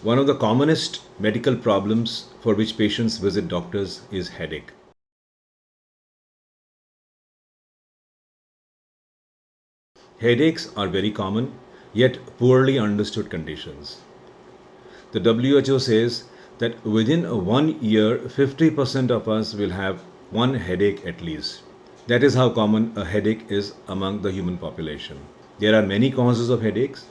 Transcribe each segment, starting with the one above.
One of the commonest medical problems for which patients visit doctors is headache. Headaches are very common, yet poorly understood conditions. The WHO says that within 1 year, 50% of us will have one headache at least. That is how common a headache is among the human population. There are many causes of headaches.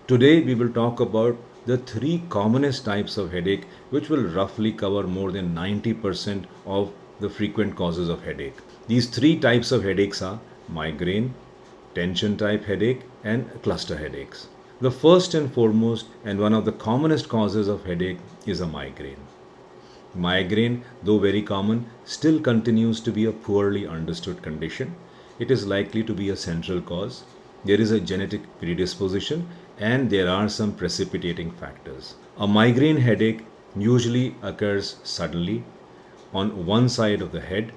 Today we will talk about the three commonest types of headache, which will roughly cover more than 90% of the frequent causes of headache. These three types of headaches are migraine, tension type headache, and cluster headaches. The first and foremost and one of the commonest causes of headache is a migraine. Migraine, though very common, still continues to be a poorly understood condition. It is likely to be a central cause. There is a genetic predisposition and there are some precipitating factors. A migraine headache usually occurs suddenly on one side of the head.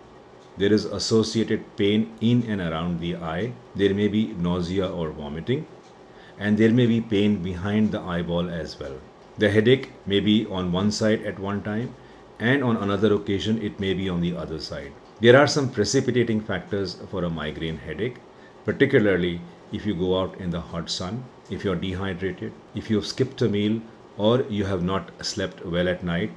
There is associated pain in and around the eye. There may be nausea or vomiting, and there may be pain behind the eyeball as well. The headache may be on one side at one time, and on another occasion it may be on the other side. There are some precipitating factors for a migraine headache, particularly if you go out in the hot sun, if you're dehydrated, if you've skipped a meal, or you have not slept well at night,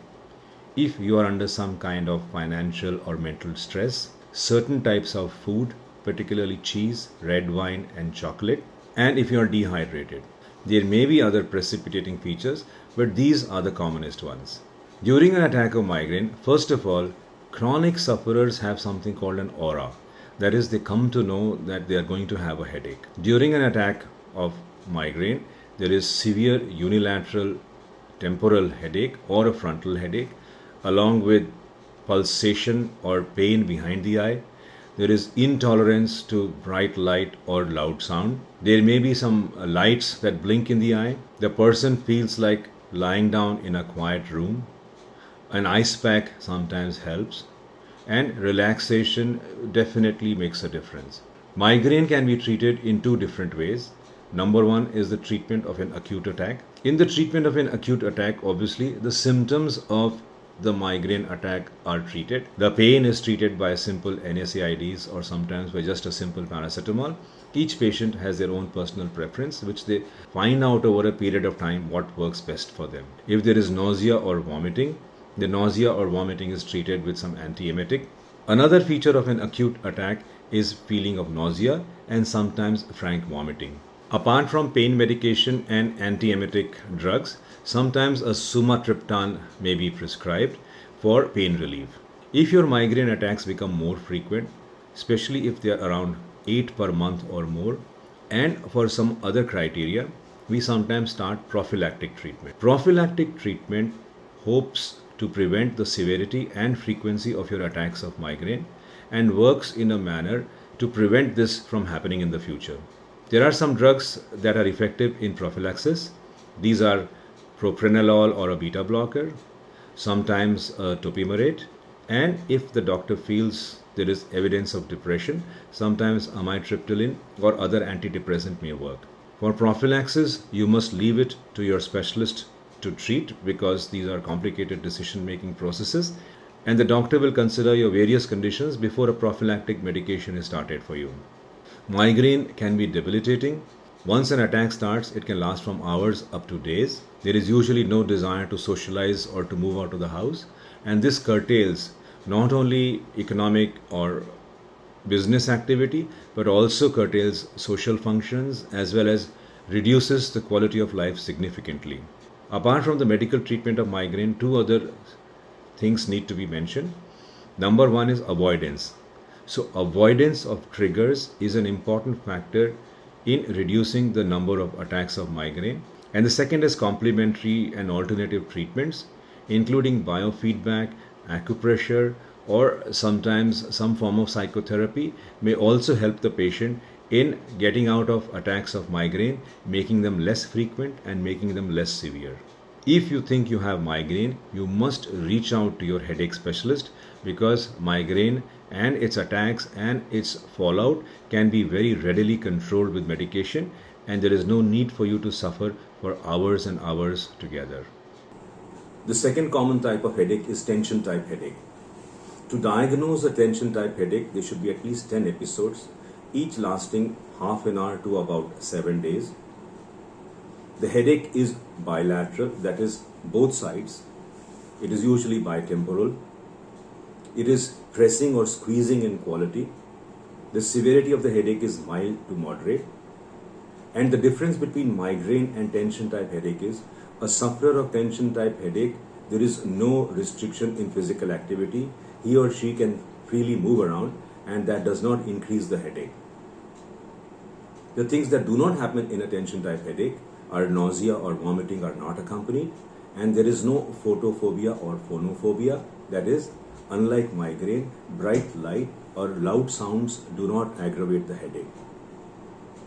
if you are under some kind of financial or mental stress, certain types of food, particularly cheese, red wine, and chocolate, and if you are dehydrated. There may be other precipitating features, but these are the commonest ones. During an attack of migraine, first of all, chronic sufferers have something called an aura. That is, they come to know that they are going to have a headache. During an attack of migraine, there is severe unilateral temporal headache or a frontal headache, along with pulsation or pain behind the eye. There is intolerance to bright light or loud sound. There may be some lights that blink in the eye. The person feels like lying down in a quiet room. An ice pack sometimes helps, and relaxation definitely makes a difference. Migraine can be treated in two different ways. Number one is the treatment of an acute attack. In the treatment of an acute attack, obviously, the symptoms of the migraine attack are treated. The pain is treated by simple NSAIDs or sometimes by just a simple paracetamol. Each patient has their own personal preference, which they find out over a period of time what works best for them. If there is nausea or vomiting, the nausea or vomiting is treated with some antiemetic. Another feature of an acute attack is feeling of nausea and sometimes frank vomiting. Apart from pain medication and antiemetic drugs, sometimes a sumatriptan may be prescribed for pain relief. If your migraine attacks become more frequent, especially if they are around 8 per month or more, and for some other criteria, we sometimes start prophylactic treatment. Prophylactic treatment hopes to prevent the severity and frequency of your attacks of migraine and works in a manner to prevent this from happening in the future. There are some drugs that are effective in prophylaxis. These are propranolol or a beta blocker, sometimes a topiramate, and if the doctor feels there is evidence of depression, sometimes amitriptyline or other antidepressant may work. For prophylaxis, you must leave it to your specialist to treat because these are complicated decision-making processes, and the doctor will consider your various conditions before a prophylactic medication is started for you. Migraine can be debilitating. Once an attack starts, it can last from hours up to days. There is usually no desire to socialize or to move out of the house, and this curtails not only economic or business activity but also curtails social functions as well as reduces the quality of life significantly. Apart from the medical treatment of migraine, two other things need to be mentioned. Number one is avoidance. So avoidance of triggers is an important factor in reducing the number of attacks of migraine. And the second is complementary and alternative treatments, including biofeedback, acupressure, or sometimes some form of psychotherapy may also help the patient in getting out of attacks of migraine, making them less frequent and making them less severe. If you think you have migraine, you must reach out to your headache specialist because migraine and its attacks and its fallout can be very readily controlled with medication, and there is no need for you to suffer for hours and hours together. The second common type of headache is tension type headache. To diagnose a tension type headache, there should be at least 10 episodes, each lasting half an hour to about 7 days. The headache is bilateral, that is, both sides. It is usually bitemporal. It is pressing or squeezing in quality. The severity of the headache is mild to moderate. And the difference between migraine and tension type headache is a sufferer of tension type headache, there is no restriction in physical activity. He or she can freely move around, and that does not increase the headache. The things that do not happen in a tension type headache are nausea or vomiting are not accompanied, and there is no photophobia or phonophobia. That is, unlike migraine, bright light or loud sounds do not aggravate the headache.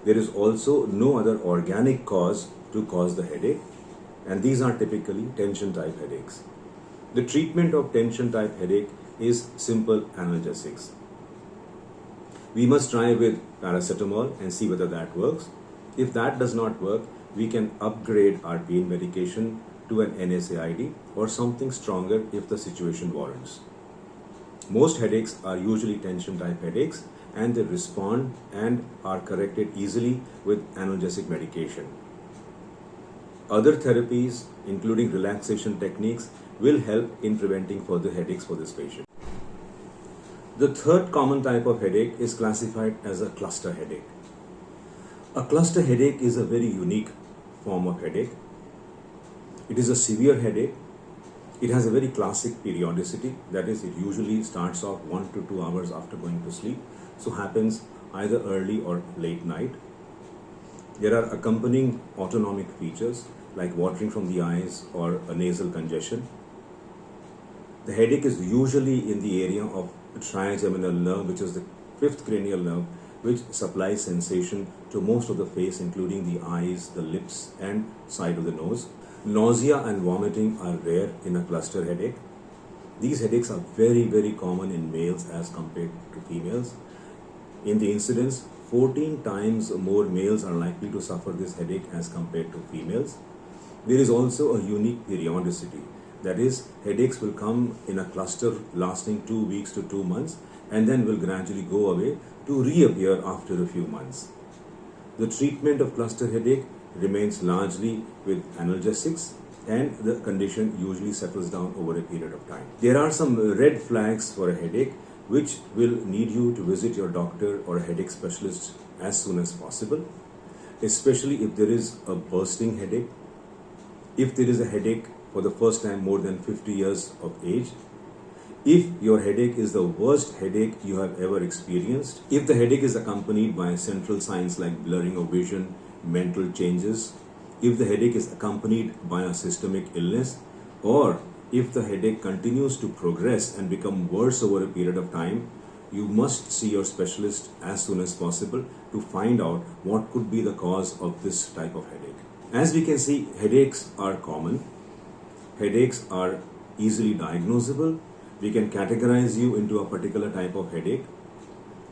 There is also no other organic cause to cause the headache, and these are typically tension type headaches. The treatment of tension type headache is simple analgesics. We must try with paracetamol and see whether that works. If that does not work, we can upgrade our pain medication to an NSAID or something stronger if the situation warrants. Most headaches are usually tension type headaches, and they respond and are corrected easily with analgesic medication. Other therapies, including relaxation techniques, will help in preventing further headaches for this patient. The third common type of headache is classified as a cluster headache. A cluster headache is a very unique form of headache. It is a severe headache. It has a very classic periodicity, that is, it usually starts off 1 to 2 hours after going to sleep, so happens either early or late night. There are accompanying autonomic features like watering from the eyes or a nasal congestion. The headache is usually in the area of the trigeminal nerve, which is the fifth cranial nerve, which supplies sensation to most of the face, including the eyes, the lips, and side of the nose. Nausea and vomiting are rare in a cluster headache. These headaches are very, very common in males as compared to females. In the incidence, 14 times more males are likely to suffer this headache as compared to females. There is also a unique periodicity. That is, headaches will come in a cluster lasting 2 weeks to 2 months and then will gradually go away to reappear after a few months. The treatment of cluster headache remains largely with analgesics, and the condition usually settles down over a period of time. There are some red flags for a headache which will need you to visit your doctor or a headache specialist as soon as possible, especially if there is a bursting headache, if there is a headache for the first time more than 50 years of age, if your headache is the worst headache you have ever experienced, if the headache is accompanied by central signs like blurring of vision, mental changes, if the headache is accompanied by a systemic illness, or if the headache continues to progress and become worse over a period of time, you must see your specialist as soon as possible to find out what could be the cause of this type of headache. As we can see, headaches are common. Headaches are easily diagnosable. We can categorize you into a particular type of headache.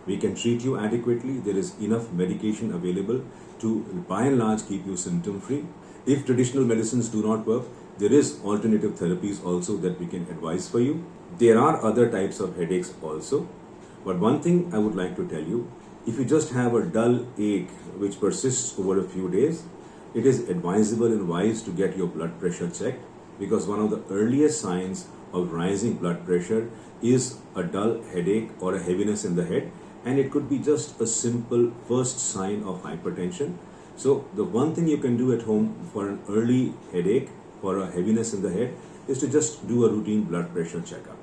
We can treat you adequately. There is enough medication available to, by and large, keep you symptom free. If traditional medicines do not work, there is alternative therapies also that we can advise for you. There are other types of headaches also. But one thing I would like to tell you, if you just have a dull ache which persists over a few days, it is advisable and wise to get your blood pressure checked, because one of the earliest signs of rising blood pressure is a dull headache or a heaviness in the head, and it could be just a simple first sign of hypertension. So the one thing you can do at home for an early headache, for a heaviness in the head, is to just do a routine blood pressure checkup.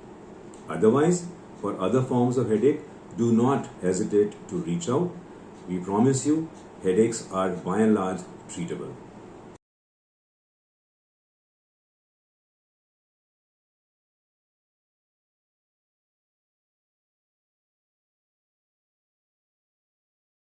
Otherwise, for other forms of headache, do not hesitate to reach out. We promise you, headaches are by and large treatable.